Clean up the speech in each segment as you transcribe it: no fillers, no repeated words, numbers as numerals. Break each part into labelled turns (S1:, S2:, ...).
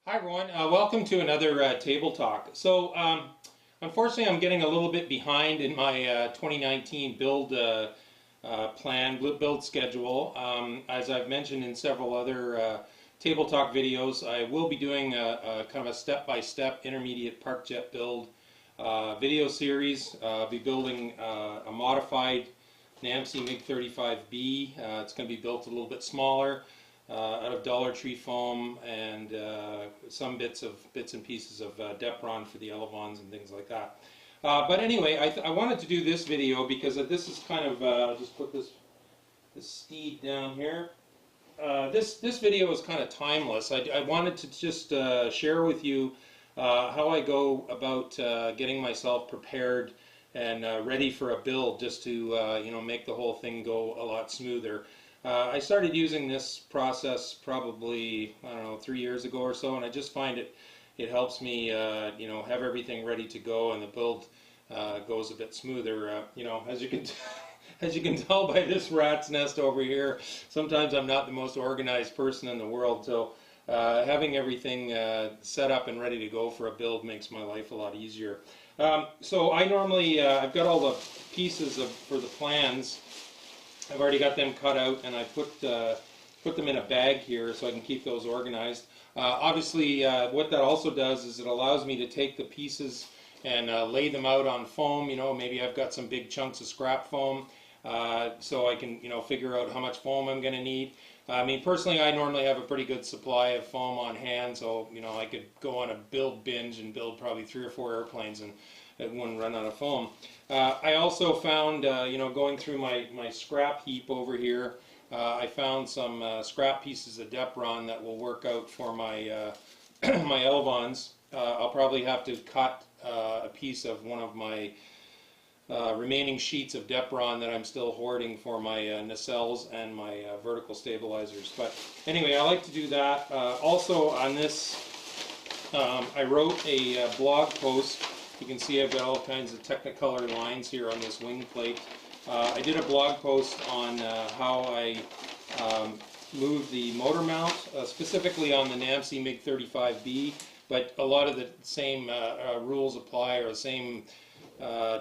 S1: Hi everyone, welcome to another Table Talk. Unfortunately I'm getting a little bit behind in my 2019 build build schedule. As I've mentioned in several other Table Talk videos, I will be doing a kind of a step-by-step intermediate ParkJet build video series. I'll be building a modified NAMC MiG-35B. It's going to be built a little bit smaller. Out of Dollar Tree foam and some bits and pieces of Depron for the elevons and things like that. But anyway, I wanted to do this video because this is kind of I'll just put this steed down here. This video is kind of timeless. I wanted to just share with you how I go about getting myself prepared and ready for a build, just to make the whole thing go a lot smoother. I started using this process probably, I don't know, 3 years ago or so, and I just find it helps me, have everything ready to go, and the build goes a bit smoother. As you can as you can tell by this rat's nest over here, sometimes I'm not the most organized person in the world, so having everything set up and ready to go for a build makes my life a lot easier. So I normally, I've got all the pieces for the plans. I've already got them cut out, and I put them in a bag here so I can keep those organized. Obviously, what that also does is it allows me to take the pieces and lay them out on foam. Maybe I've got some big chunks of scrap foam, so I can figure out how much foam I'm going to need. I mean, personally, I normally have a pretty good supply of foam on hand, so I could go on a build binge and build probably 3 or 4 airplanes, and it wouldn't run out of foam. I also found, going through my scrap heap over here, I found some scrap pieces of Depron that will work out for my my elevons. I'll probably have to cut a piece of one of my remaining sheets of Depron that I'm still hoarding for my nacelles and my vertical stabilizers. But anyway, I like to do that. Also on this, I wrote a blog post. You can see I've got all kinds of Technicolor lines here on this wing plate. I did a blog post on how I move the motor mount, specifically on the NAMC MiG-35B, but a lot of the same rules apply, or the same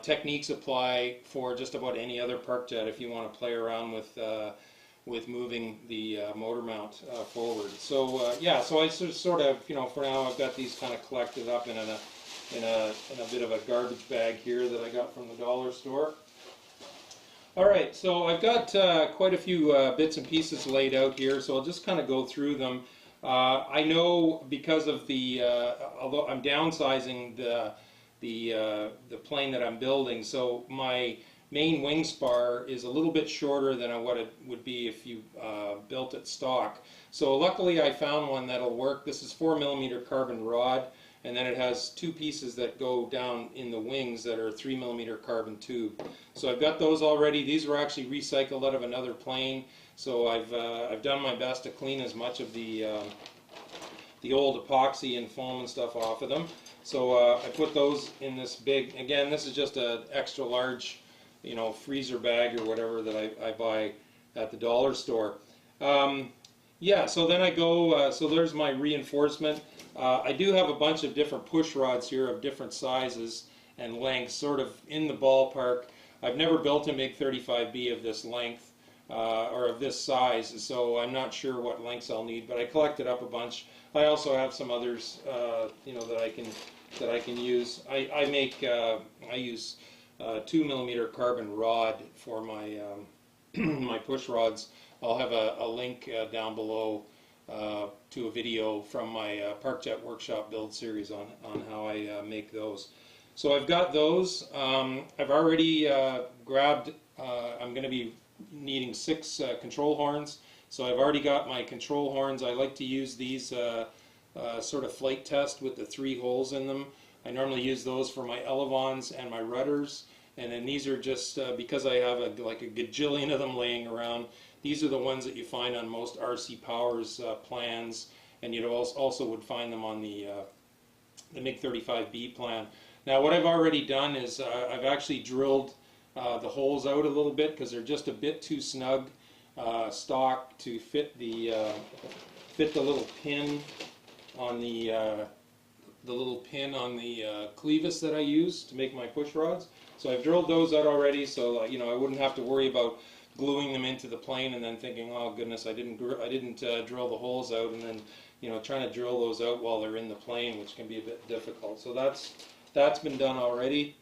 S1: techniques apply for just about any other ParkJet if you want to play around with moving the motor mount forward. So yeah, so I sort of, for now I've got these kind of collected up in a bit of a garbage bag here that I got from the dollar store. Alright, so I've got quite a few bits and pieces laid out here, so I'll just kind of go through them. I know because of the, although I'm downsizing the plane that I'm building, so my main wing spar is a little bit shorter than what it would be if you built it stock. So luckily I found one that'll work. This is 4mm carbon rod, and then it has 2 pieces that go down in the wings that are 3mm carbon tube. So I've got those already. These were actually recycled out of another plane, so I've done my best to clean as much of the old epoxy and foam and stuff off of them. So I put those in this big, again, this is just an extra large, freezer bag or whatever that I buy at the dollar store. Yeah, so then I go, so there's my reinforcement. I do have a bunch of different push rods here of different sizes and lengths, sort of in the ballpark. I've never built a MiG-35B of this length or of this size, so I'm not sure what lengths I'll need, but I collected up a bunch. I also have some others, that I can use. I use 2mm carbon rod for my my push rods. I'll have a link down below to a video from my ParkJet Workshop build series on how I make those. So I've got those. I've already grabbed, I'm going to be needing 6 control horns. So I've already got my control horns. I like to use these sort of flight test with the 3 holes in them. I normally use those for my elevons and my rudders. And then these are just, because I have like a gajillion of them laying around, these are the ones that you find on most RC Powers plans, and you also would find them on the MiG-35B plan. Now what I've already done is I've actually drilled the holes out a little bit because they're just a bit too snug stock to fit the little pin on the little pin on the clevis that I use to make my push rods. So I've drilled those out already, so I wouldn't have to worry about gluing them into the plane and then thinking, oh goodness, I didn't drill the holes out, and then trying to drill those out while they're in the plane, which can be a bit difficult. So that's been done already.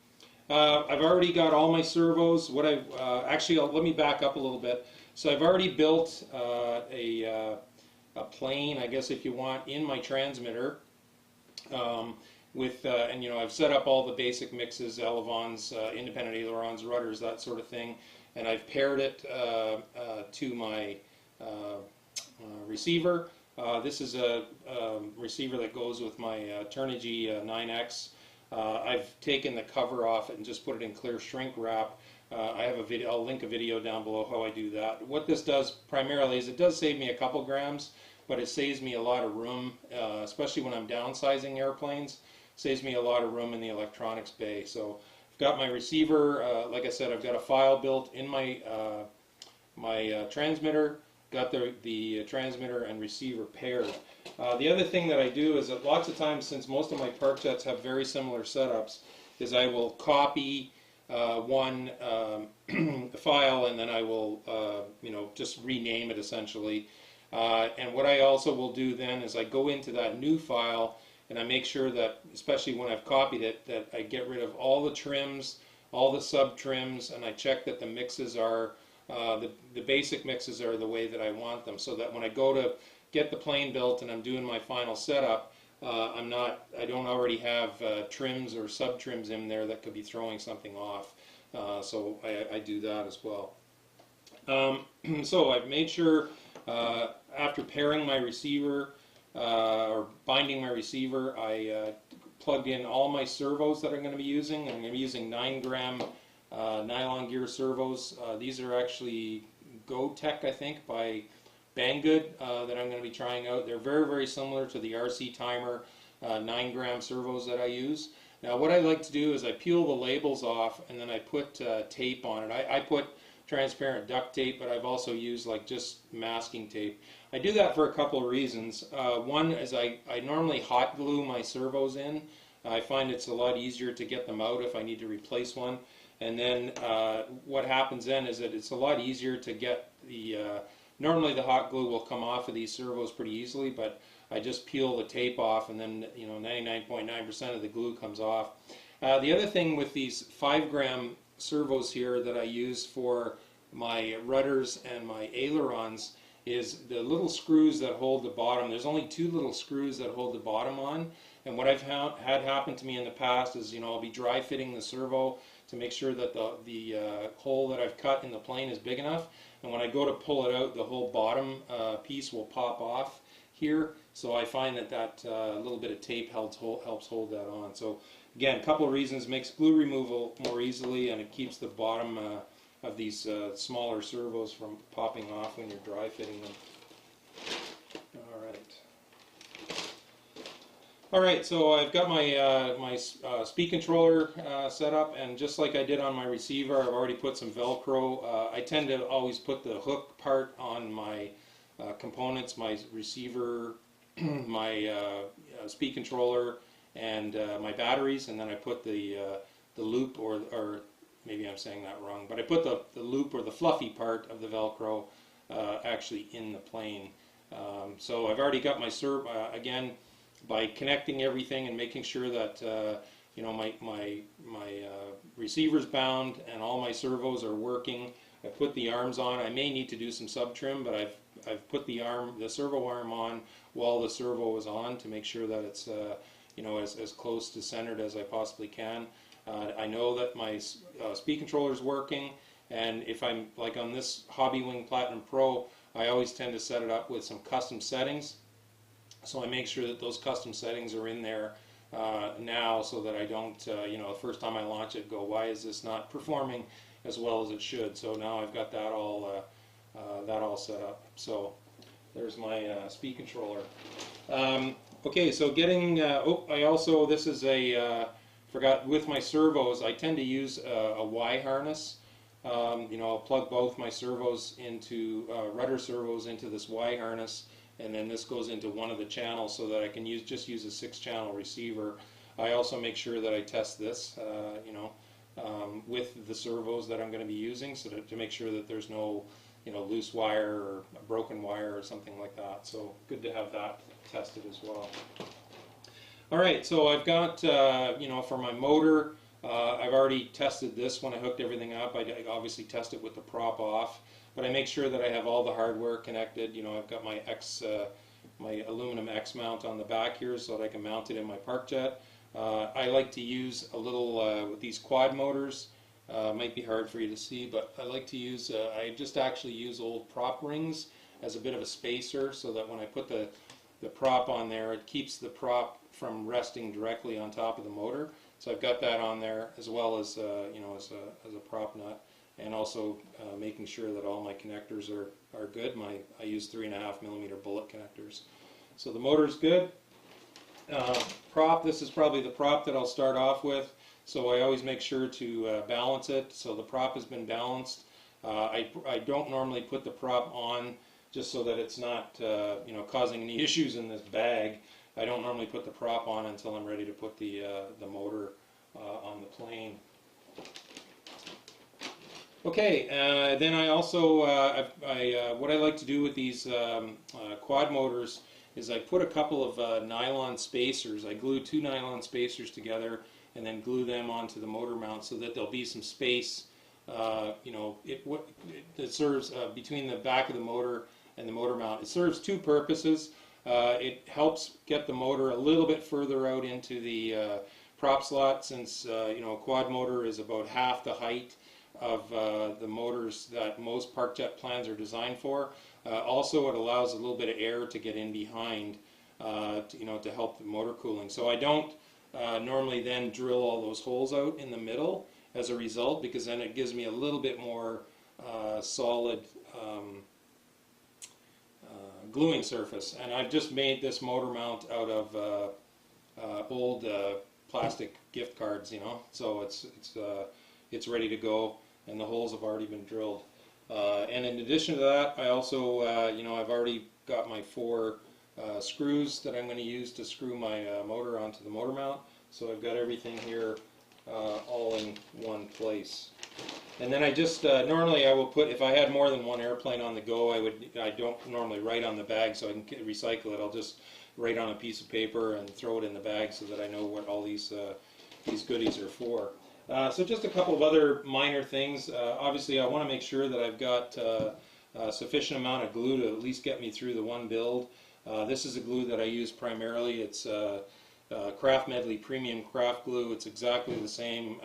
S1: I've already got all my servos. What I've actually, let me back up a little bit. So I've already built a plane, I guess if you want, in my transmitter. And I've set up all the basic mixes, elevons, independent ailerons, rudders, that sort of thing, and I've paired it to my receiver. This is a receiver that goes with my Turnigy 9X. I've taken the cover off it and just put it in clear shrink wrap. I have a video. I'll link a video down below how I do that. What this does primarily is it does save me a couple grams, but it saves me a lot of room, especially when I'm downsizing airplanes. Saves me a lot of room in the electronics bay. So I've got my receiver. Like I said, I've got a file built in my transmitter. Got the transmitter and receiver paired. The other thing that I do is that lots of times, since most of my park jets have very similar setups, is I will copy one file and then I will just rename it essentially. And what I also will do then is I go into that new file and I make sure that, especially when I've copied it, that I get rid of all the trims, all the sub trims, and I check that the mixes are the basic mixes are the way that I want them, so that when I go to get the plane built and I'm doing my final setup, I don't already have trims or sub trims in there that could be throwing something off. So I do that as well. So I've made sure after pairing my receiver or binding my receiver, I plugged in all my servos that I'm going to be using. I'm going to be using 9-gram nylon gear servos. These are actually GoTech, I think, by Banggood that I'm going to be trying out. They're very, very similar to the RC Timer 9-gram servos that I use. Now what I like to do is I peel the labels off and then I put tape on it. I put transparent duct tape, but I've also used like just masking tape. I do that for a couple of reasons. One is I normally hot glue my servos in. I find it's a lot easier to get them out if I need to replace one. And then what happens then is that it's a lot easier to get the, normally the hot glue will come off of these servos pretty easily, but I just peel the tape off and then 99.9% of the glue comes off. The other thing with these 5-gram servos here that I use for my rudders and my ailerons is the little screws that hold the bottom. There's only 2 little screws that hold the bottom on, and what I've had happen to me in the past is I'll be dry fitting the servo to make sure that the hole that I've cut in the plane is big enough, and when I go to pull it out, the whole bottom piece will pop off here. So I find that little bit of tape helps hold that on. So again, a couple of reasons: makes glue removal more easily, and it keeps the bottom of these smaller servos from popping off when you're dry fitting them. All right, so I've got my speed controller set up, and just like I did on my receiver, I've already put some Velcro. I tend to always put the hook part on my components, my receiver, my speed controller, and my batteries, and then I put the loop, or maybe I'm saying that wrong, but I put the loop or the fluffy part of the Velcro actually in the plane. So I've already got my again, by connecting everything and making sure that my receiver's bound and all my servos are working. I put the arms on. I may need to do some sub trim, but I've put the servo arm on while the servo is on to make sure that it's as close to centered as I possibly can. I know that my speed controller is working, and if I'm like on this Hobbywing Platinum Pro, I always tend to set it up with some custom settings. So I make sure that those custom settings are in there now, so that I don't, the first time I launch it, go, why is this not performing as well as it should? So now I've got that all set up. So there's my speed controller. Okay, so getting, I also, this is forgot, with my servos, I tend to use a Y harness. I'll plug both my servos into, rudder servos into this Y harness, and then this goes into one of the channels so that I can just use a 6-channel receiver. I also make sure that I test this, with the servos that I'm going to be using, so to make sure that there's no, loose wire or a broken wire or something like that. So good to have that tested as well. All right, so I've got, for my motor, I've already tested this when I hooked everything up. I obviously test it with the prop off, but I make sure that I have all the hardware connected. I've got my my aluminum X mount on the back here so that I can mount it in my ParkJet. I like to use a little, with these quad motors, might be hard for you to see, but I like to use, I just actually use old prop rings as a bit of a spacer so that when I put the prop on there, it keeps the prop from resting directly on top of the motor. So I've got that on there, as well as, as a prop nut, and also making sure that all my connectors are good. I use 3.5mm bullet connectors. So the motor's good. Prop, this is probably the prop that I'll start off with, so I always make sure to balance it. So the prop has been balanced. I don't normally put the prop on just so that it's not causing any issues in this bag. I don't normally put the prop on until I'm ready to put the motor on the plane. Okay, then I also, what I like to do with these quad motors is I put a couple of nylon spacers. I glue 2 nylon spacers together and then glue them onto the motor mount so that there'll be some space, it serves between the back of the motor and the motor mount. It serves 2 purposes. It helps get the motor a little bit further out into the prop slot, since a quad motor is about half the height of the motors that most ParkJet plans are designed for. Also, it allows a little bit of air to get in behind, to help the motor cooling. So I don't normally then drill all those holes out in the middle as a result, because then it gives me a little bit more solid gluing surface. And I've just made this motor mount out of old plastic gift cards, so it's ready to go, and the holes have already been drilled. And in addition to that, I also, I've already got my 4 screws that I'm going to use to screw my motor onto the motor mount. So I've got everything here all in one place. And then I just, normally I will put, if I had more than one airplane on the go, I don't normally write on the bag so I can recycle it. I'll just write on a piece of paper and throw it in the bag so that I know what all these goodies are for. So just a couple of other minor things. Obviously I want to make sure that I've got a sufficient amount of glue to at least get me through the one build. This is a glue that I use primarily. It's Craft Medley Premium Craft Glue. It's exactly the same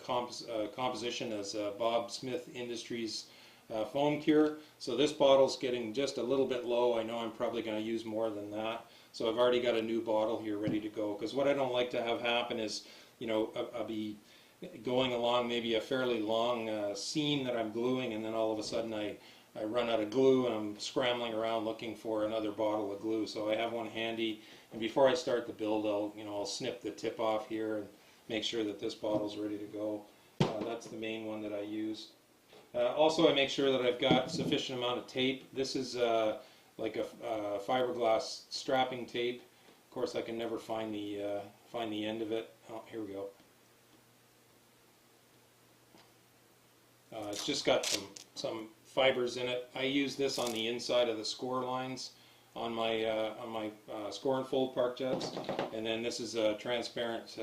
S1: composition as Bob Smith Industries Foam Cure. So this bottle's getting just a little bit low. I know I'm probably going to use more than that. So I've already got a new bottle here ready to go. Because what I don't like to have happen is, I'll be going along maybe a fairly long seam that I'm gluing, and then all of a sudden I run out of glue and I'm scrambling around looking for another bottle of glue. So I have one handy, and before I start the build, I'll snip the tip off here and make sure that this bottle's ready to go. That's the main one that I use. Also, I make sure that I've got sufficient amount of tape. This is like a fiberglass strapping tape. Of course, I can never find the end of it. Oh, here we go. It's just got some fibers in it. I use this on the inside of the score lines on my score and fold ParkJets, and then this is a transparent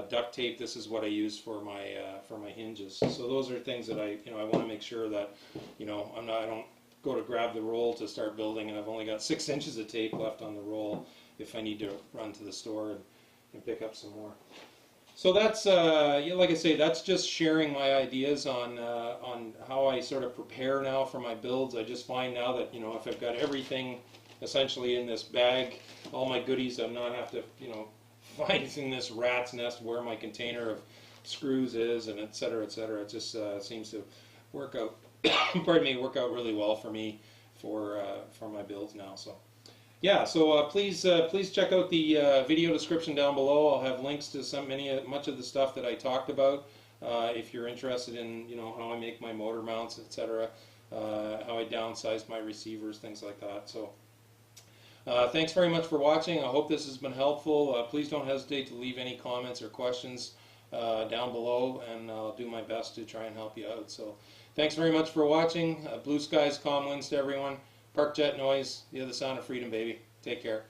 S1: duct tape. This is what I use for my hinges. So those are things that I want to make sure that I don't go to grab the roll to start building and I've only got 6 inches of tape left on the roll if I need to run to the store and pick up some more. So that's, like I say, that's just sharing my ideas on how I sort of prepare now for my builds. I just find now that, if I've got everything essentially in this bag, all my goodies, I'm not have to, find in this rat's nest where my container of screws is, and et cetera, et cetera. It just seems to work out, pardon me, work out really well for me for my builds now. So. Yeah, so please check out the video description down below. I'll have links to much of the stuff that I talked about. If you're interested in how I make my motor mounts, etc., how I downsize my receivers, things like that. So Thanks very much for watching. I hope this has been helpful. Please don't hesitate to leave any comments or questions down below, and I'll do my best to try and help you out. So thanks very much for watching. Blue skies, calm winds to everyone. Park jet noise, you have the sound of freedom, baby. Take care.